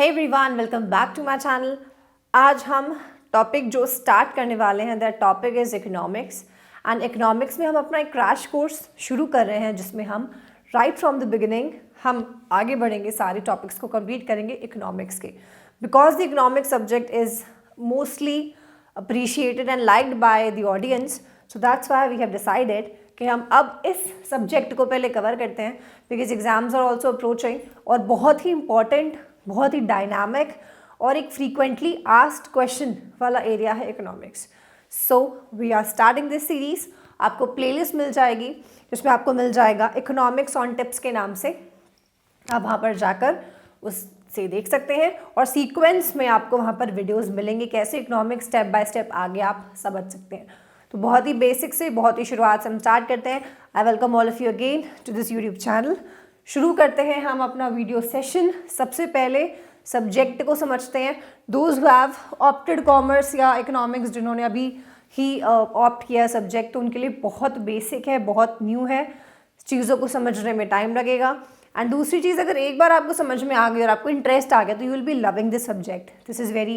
Hey everyone, welcome back to my channel. आज हम topic जो स्टार्ट करने वाले हैं that topic is economics. And economics में हम अपना एक क्रैश कोर्स शुरू कर रहे हैं जिसमें हम राइट फ्रॉम द बिगिनिंग हम आगे बढ़ेंगे, सारे टॉपिक्स को कंप्लीट करेंगे इकोनॉमिक्स के। Because the economics subject is mostly appreciated and liked by the audience, so that's why we have decided कि हम अब इस सब्जेक्ट को पहले कवर करते हैं because exams are also approaching और बहुत ही इंपॉर्टेंट, बहुत ही डायनामिक और एक फ्रीक्वेंटली आस्क्ड क्वेश्चन वाला एरिया है economics. So we are starting this series. आपको प्लेलिस्ट मिल जाएगी जिसमें आपको मिल जाएगा इकोनॉमिक्स ऑन टिप्स के नाम से। आप वहाँ पर जाकर उससे देख सकते हैं और सीक्वेंस में आपको वहाँ पर वीडियोस मिलेंगे कैसे इकोनॉमिक्स स्टेप बाय स्टेप आगे आप समझ सकते हैं। तो बहुत ही बेसिक से, बहुत ही शुरुआत से हम स्टार्ट करते हैं। I welcome all of you again to this YouTube channel. शुरू करते हैं हम अपना वीडियो सेशन। सबसे पहले सब्जेक्ट को समझते हैं। Those who have opted commerce या इकोनॉमिक्स, जिन्होंने अभी ही ऑप्ट किया सब्जेक्ट, तो उनके लिए बहुत बेसिक है, बहुत न्यू है, चीज़ों को समझने में टाइम लगेगा। एंड दूसरी चीज़, अगर एक बार आपको समझ में आ गई और आपको इंटरेस्ट आ गया तो you will be loving this subject. This is very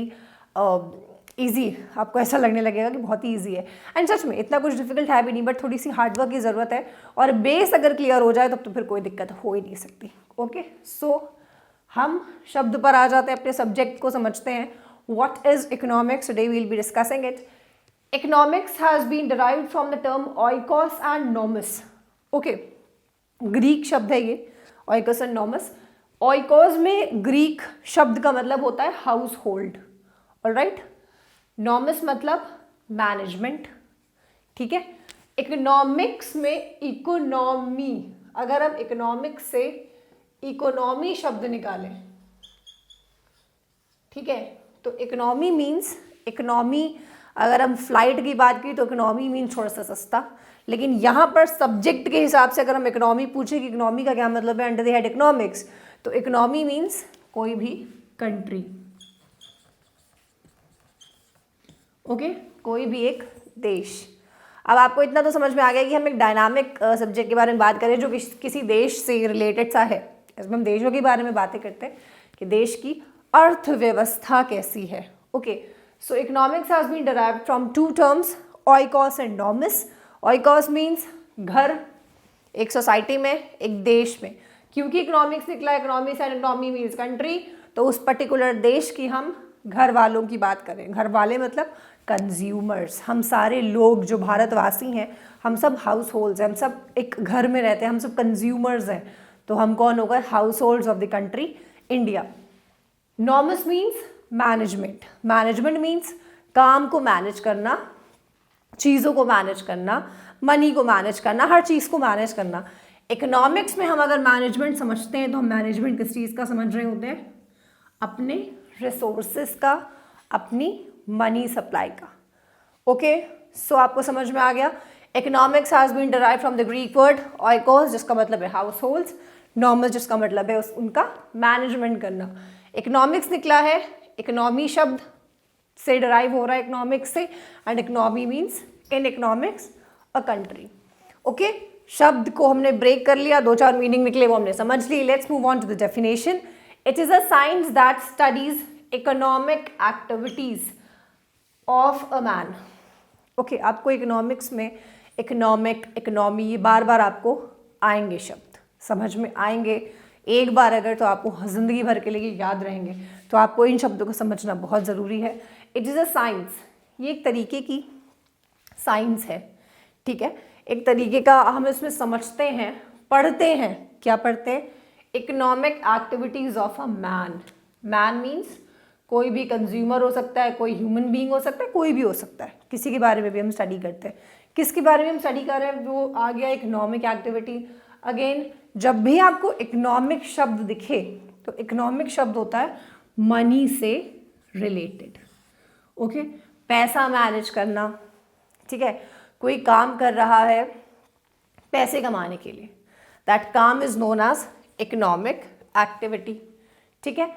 easy. आपको ऐसा लगने लगेगा कि बहुत ही ईजी है। एंड सच में इतना कुछ डिफिकल्ट है भी नहीं, बट थोड़ी सी हार्डवर्क की ज़रूरत है और बेस अगर क्लियर हो जाए तब तो फिर कोई दिक्कत हो ही नहीं सकती। ओके, सो हम शब्द पर आ जाते हैं, अपने सब्जेक्ट को समझते हैं। What is economics? Today we will be discussing it. Economics has been derived from the term oikos and nomos. Okay, Greek शब्द है ये ओइकोस एंड नोमस। ओइकोस में ग्रीक शब्द का मतलब होता है हाउस होल्ड, ऑलराइट। नोमस मतलब मैनेजमेंट, ठीक है। इकोनॉमिक्स में इकोनॉमी, अगर हम इकोनॉमिक्स से इकोनॉमी शब्द निकालें, ठीक है, तो इकोनॉमी मीन्स, इकोनॉमी अगर हम फ्लाइट की बात की तो इकोनॉमी मीन्स थोड़ा सा सस्ता। लेकिन यहाँ पर सब्जेक्ट के हिसाब से अगर हम इकोनॉमी पूछे कि इकोनॉमी का क्या मतलब है अंडर द हेड इकोनॉमिक्स, तो इकोनॉमी मीन्स कोई भी कंट्री। ओके, कोई भी एक देश। अब आपको इतना तो समझ में आ गया कि हम एक डायनामिक सब्जेक्ट के बारे में बात करें जो किसी देश से रिलेटेड सा है। इसमें हम देशों के बारे में बातें करते हैं कि देश की अर्थव्यवस्था कैसी है। Okay, so economics has been derived from two terms, oikos and nomos. Oikos means घर, एक सोसाइटी में, एक देश में। क्योंकि इकोनॉमिक्स निकला, economics and economy means country, तो उस पर्टिकुलर देश की हम घर वालों की बात करें। घर वाले मतलब कंज्यूमर्स। हम सारे लोग जो भारतवासी हैं, हम सब हाउस होल्ड्स हैं, हम सब एक घर में रहते हैं, हम सब कंज्यूमर्स हैं। तो हम कौन होगा? House holds of the country India. Nomos means management. Management means काम को मैनेज करना, चीज़ों को मैनेज करना, मनी को मैनेज करना, हर चीज़ को मैनेज करना। इकोनॉमिक्स में हम अगर मैनेजमेंट समझते हैं तो हम मैनेजमेंट किस चीज़ का समझ रहे होते हैं? अपने रिसोर्सेस का, अपनी मनी सप्लाई का। ओके, सो आपको समझ में आ गया। Economics has been derived from the Greek word oikos, जिसका मतलब है हाउस होल्ड्स, नॉमस जिसका मतलब है उनका मैनेजमेंट करना। इकोनॉमिक्स निकला है, इकोनॉमी शब्द से डिराइव हो रहा है इकोनॉमिक्स से, and economy means in economics a country. Okay, शब्द को हमने ब्रेक कर लिया, दो चार मीनिंग निकले वो हमने समझ ली। Let's move on to the definition. It is a science that studies economic activities of a man. Okay, आपको इकोनॉमिक्स में इकोनॉमिक, इकोनॉमी, ये बार बार आपको आएंगे शब्द, समझ में आएंगे। एक बार अगर तो आपको ज़िंदगी भर के लिए याद रहेंगे, तो आपको इन शब्दों को समझना बहुत ज़रूरी है। इट इज़ अ साइंस, ये एक तरीके की साइंस है, ठीक है। एक तरीके का हम इसमें समझते हैं, पढ़ते हैं। क्या पढ़ते हैं? Economic activities of a man. Man means कोई भी कंज्यूमर हो सकता है, कोई ह्यूमन बीइंग हो सकता है, कोई भी हो सकता है, किसी के बारे में भी हम स्टडी करते हैं। किसके बारे में हम स्टडी कर रहे हैं? वो आ गया इकोनॉमिक एक्टिविटी। अगेन, जब भी आपको इकोनॉमिक शब्द दिखे तो इकोनॉमिक शब्द होता है मनी से रिलेटेड। ओके, पैसा मैनेज करना, ठीक है। कोई काम कर रहा है पैसे कमाने के लिए, दैट काम is known as economic activity, ठीक है।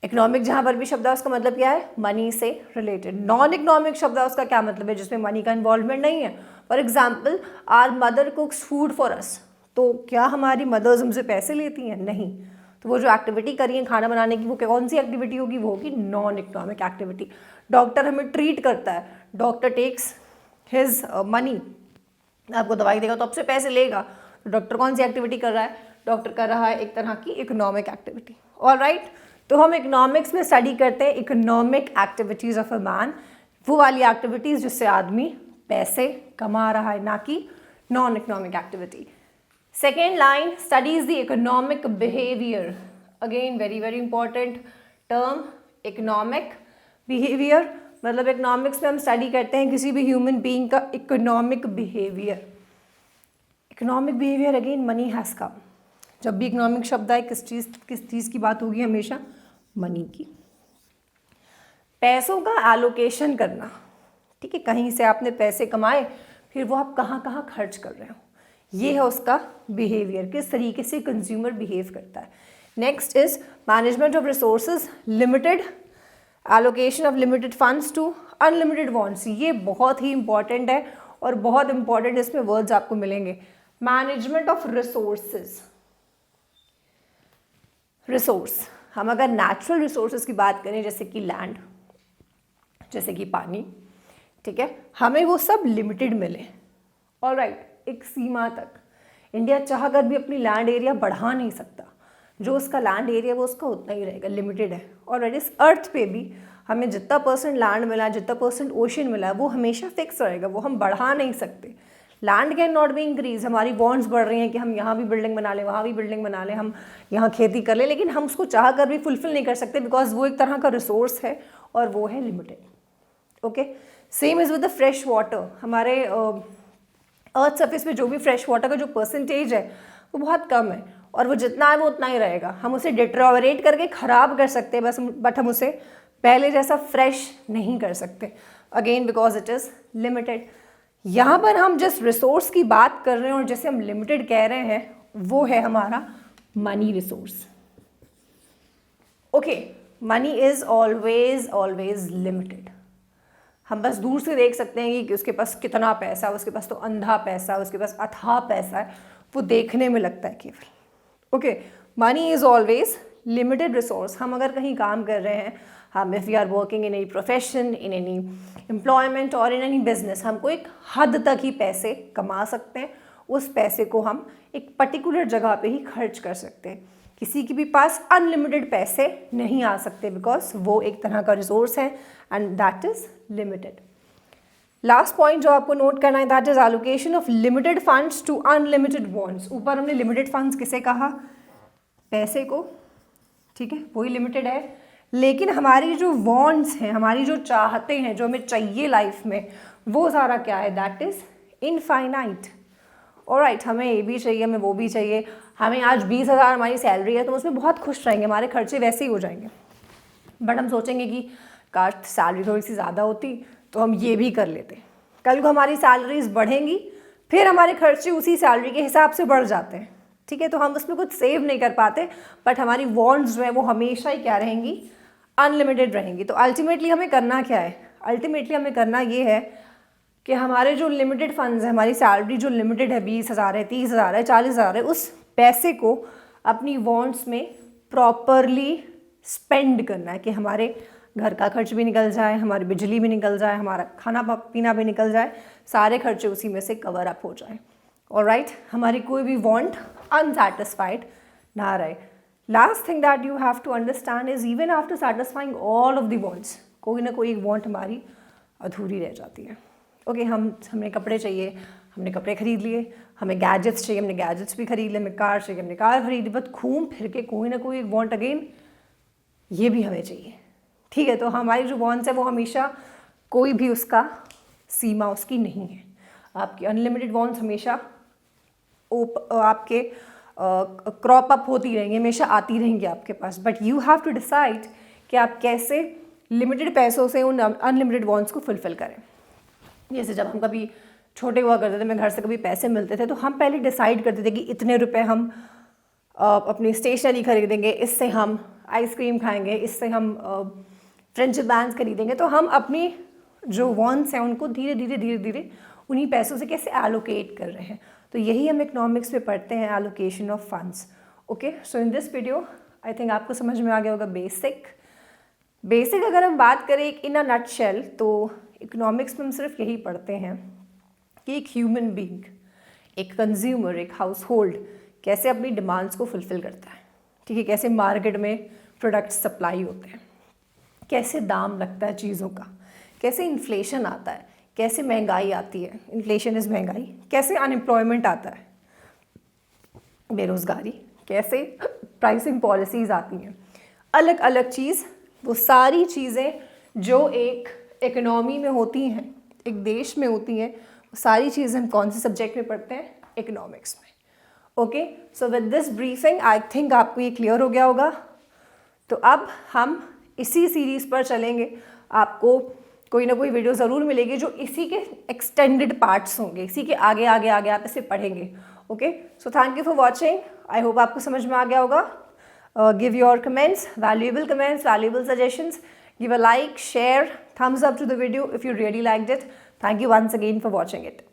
इकोनॉमिक जहाँ पर भी शब्द है उसका मतलब क्या है? मनी से रिलेटेड। नॉन इकोनॉमिक शब्द है उसका क्या मतलब है? जिसमें मनी का इन्वॉल्वमेंट नहीं है। For example, our mother cooks food for us, तो क्या हमारी मदर्स हमसे पैसे लेती हैं? नहीं। तो वो जो एक्टिविटी करी है खाना बनाने की, वो कौन सी एक्टिविटी होगी? वो होगी नॉन इकोनॉमिक एक्टिविटी। डॉक्टर हमें ट्रीट करता है, डॉक्टर टेक्स हिज मनी, आपको दवाई देगा तो आपसे पैसे लेगा, तो डॉक्टर कौन सी एक्टिविटी कर रहा है? डॉक्टर कर रहा है एक तरह की इकोनॉमिक एक्टिविटी। ऑलराइट, तो हम इकोनॉमिक्स में स्टडी करते हैं economic activities of a man, वो वाली एक्टिविटीज़ जिससे आदमी पैसे कमा रहा है, ना कि non economic activity. Second line, studies the economic behaviour. Again very very important term, economic behaviour, मतलब इकोनॉमिक्स में हम स्टडी करते हैं किसी भी ह्यूमन बीइंग का economic behaviour. Economic behaviour again money has come. जब भी इकोनॉमिक शब्द आए किस चीज़ की बात होगी? हमेशा मनी की। पैसों का एलोकेशन करना, ठीक है, कहीं से आपने पैसे कमाए, फिर वो आप कहाँ कहाँ खर्च कर रहे हो, ये है उसका बिहेवियर, किस तरीके से कंज्यूमर बिहेव करता है। Next is management of resources limited, allocation of limited funds to unlimited wants. ये बहुत ही इंपॉर्टेंट है और बहुत इंपॉर्टेंट इसमें वर्ड्स आपको मिलेंगे। मैनेजमेंट ऑफ रिसोर्सेज, रिसोर्स, हम अगर नेचुरल रिसोर्सेज की बात करें जैसे कि लैंड, जैसे कि पानी, ठीक है, हमें वो सब लिमिटेड मिले। ऑलराइट, एक सीमा तक। इंडिया चाह कर भी अपनी लैंड एरिया बढ़ा नहीं सकता, जो उसका लैंड एरिया वो उसका उतना ही रहेगा, लिमिटेड है। ऑलराइट, इस अर्थ पे भी हमें जितना परसेंट लैंड मिला, जितना परसेंट ओशन मिला, वो हमेशा फिक्स रहेगा, वो हम बढ़ा नहीं सकते। Land can not be increase. हमारी वॉन्ट्स बढ़ रही हैं कि हम यहाँ भी बिल्डिंग बना लें, वहाँ भी बिल्डिंग बना लें, हम यहाँ खेती कर लें, लेकिन हम उसको चाह कर भी फुलफिल नहीं कर सकते, बिकॉज वो एक तरह का रिसोर्स है और वो है limited. Okay, same is with the fresh water. हमारे अर्थ सरफेस पे जो भी फ्रेश वाटर का जो परसेंटेज है वो बहुत कम है, और वो जितना है वो उतना ही रहेगा। हम उसे डिटेरियोरेट करके ख़राब कर सकते हैं बस, बट हम उसे पहले जैसा फ्रेश नहीं कर सकते, again because it is limited. यहाँ पर हम जिस रिसोर्स की बात कर रहे हैं और जैसे हम लिमिटेड कह रहे हैं, वो है हमारा money resource. Okay, money is always always limited. हम बस दूर से देख सकते हैं कि उसके पास कितना पैसा, उसके पास तो अंधा पैसा, उसके पास अथाह पैसा है, वो देखने में लगता है केवल। Okay, money is always limited resource. हम अगर कहीं काम कर रहे हैं, हम if we are working in any profession, in any employment और इन एनी बिजनेस, हमको एक हद तक ही पैसे कमा सकते हैं। उस पैसे को हम एक पर्टिकुलर जगह पे ही खर्च कर सकते हैं। किसी के भी पास अनलिमिटेड पैसे नहीं आ सकते, बिकॉज वो एक तरह का रिसोर्स है and that is limited. Last point जो आपको नोट करना है, that is allocation of limited funds to unlimited wants. ऊपर हमने लिमिटेड फंड्स किसे कहा? पैसे को, ठीक है, वही लिमिटेड है। लेकिन हमारी जो वांट्स हैं, हमारी जो चाहते हैं, जो हमें चाहिए लाइफ में, वो सारा क्या है? That is infinite. ऑलराइट, हमें ये भी चाहिए, हमें वो भी चाहिए। हमें आज 20,000 हमारी सैलरी है तो उसमें बहुत खुश रहेंगे, हमारे खर्चे वैसे ही हो जाएंगे। बट हम सोचेंगे कि काश सैलरी थोड़ी सी ज़्यादा होती तो हम ये भी कर लेते। कल को हमारी सैलरीज बढ़ेंगी, फिर हमारे खर्चे उसी सैलरी के हिसाब से बढ़ जाते हैं, ठीक है, तो हम उसमें कुछ सेव नहीं कर पाते। बट हमारी वांट्स जो है वो हमेशा ही क्या रहेंगी? अनलिमिटेड रहेंगी। तो अल्टीमेटली हमें करना क्या है? अल्टीमेटली हमें करना ये है कि हमारे जो लिमिटेड फंड्स है, हमारी सैलरी जो लिमिटेड है, 20,000 है, 30,000 है, 40,000 है, उस पैसे को अपनी वांट्स में प्रॉपरली स्पेंड करना है कि हमारे घर का खर्च भी निकल जाए, हमारी बिजली भी निकल जाए, हमारा खाना पीना भी निकल जाए, सारे खर्चे उसी में से कवर अप हो जाए। ऑलराइट, हमारी कोई भी वांट अनसेटिस्फाइड ना रहे। Last thing that you have to understand is even after satisfying all of the wants, कोई ना कोई एक वांट हमारी अधूरी रह जाती है। ओके, हमें कपड़े चाहिए, हमने कपड़े खरीद लिए, हमें गैजेट्स चाहिए, हमने गैजेट्स भी खरीद लिए, हमें कार चाहिए, हमने कार खरीद ली, बट घूम फिर के कोई ना कोई एक वांट अगेन ये भी हमें चाहिए, ठीक है। तो हमारी जो वांट्स है वो हमेशा कोई भी उसका सीमा उसकी नहीं है। आपकी अनलिमिटेड वांट्स हमेशा आपके क्रॉप अप होती रहेंगी, हमेशा आती रहेंगी आपके पास। But you have to decide कि आप कैसे लिमिटेड पैसों से उन अनलिमिटेड वांट्स को फुलफिल करें। जैसे जब हम कभी छोटे हुआ करते थे, मैं घर से कभी पैसे मिलते थे, तो हम पहले डिसाइड करते थे कि इतने रुपए हम अपनी स्टेशनरी खरीदेंगे, इससे हम आइसक्रीम खाएंगे, इससे हम फ्रेंडशिप बैंड्स खरीदेंगे। तो हम अपनी जो वांट्स हैं उनको धीरे धीरे उन्हीं पैसों से कैसे एलोकेट कर रहे हैं। तो यही हम इकोनॉमिक्स में पढ़ते हैं, allocation of funds. Okay, so in this video I think आपको समझ में आ गया होगा बेसिक अगर हम बात करें एक इन अ नटशेल, तो इकोनॉमिक्स में हम सिर्फ यही पढ़ते हैं कि एक ह्यूमन बीइंग, एक कंज्यूमर, एक हाउस होल्ड कैसे अपनी डिमांड्स को फुलफिल करता है, ठीक है, कैसे मार्केट में प्रोडक्ट्स सप्लाई होते हैं, कैसे दाम लगता है चीज़ों का, कैसे इन्फ्लेशन आता है, कैसे महंगाई आती है, इन्फ्लेशन इज़ महंगाई, कैसे अनएम्प्लॉयमेंट आता है, बेरोज़गारी, कैसे प्राइसिंग पॉलिसीज़ आती हैं, अलग अलग चीज़, वो सारी चीज़ें जो एक इकोनॉमी में होती हैं, एक देश में होती हैं, वो सारी चीज़ें हम कौन से सब्जेक्ट में पढ़ते हैं? इकोनॉमिक्स में। Okay, so with this briefing I think आपको ये क्लियर हो गया होगा। तो अब हम इसी सीरीज़ पर चलेंगे, आपको कोई ना कोई वीडियो ज़रूर मिलेगी जो इसी के एक्सटेंडेड पार्ट्स होंगे, इसी के आगे आगे आगे आप इसे पढ़ेंगे। Okay, so thank you for watching, I hope आपको समझ में आ गया होगा। Give your comments, valuable suggestions. Give a like, share, thumbs up to the video if you really liked it. Thank you once again for watching it.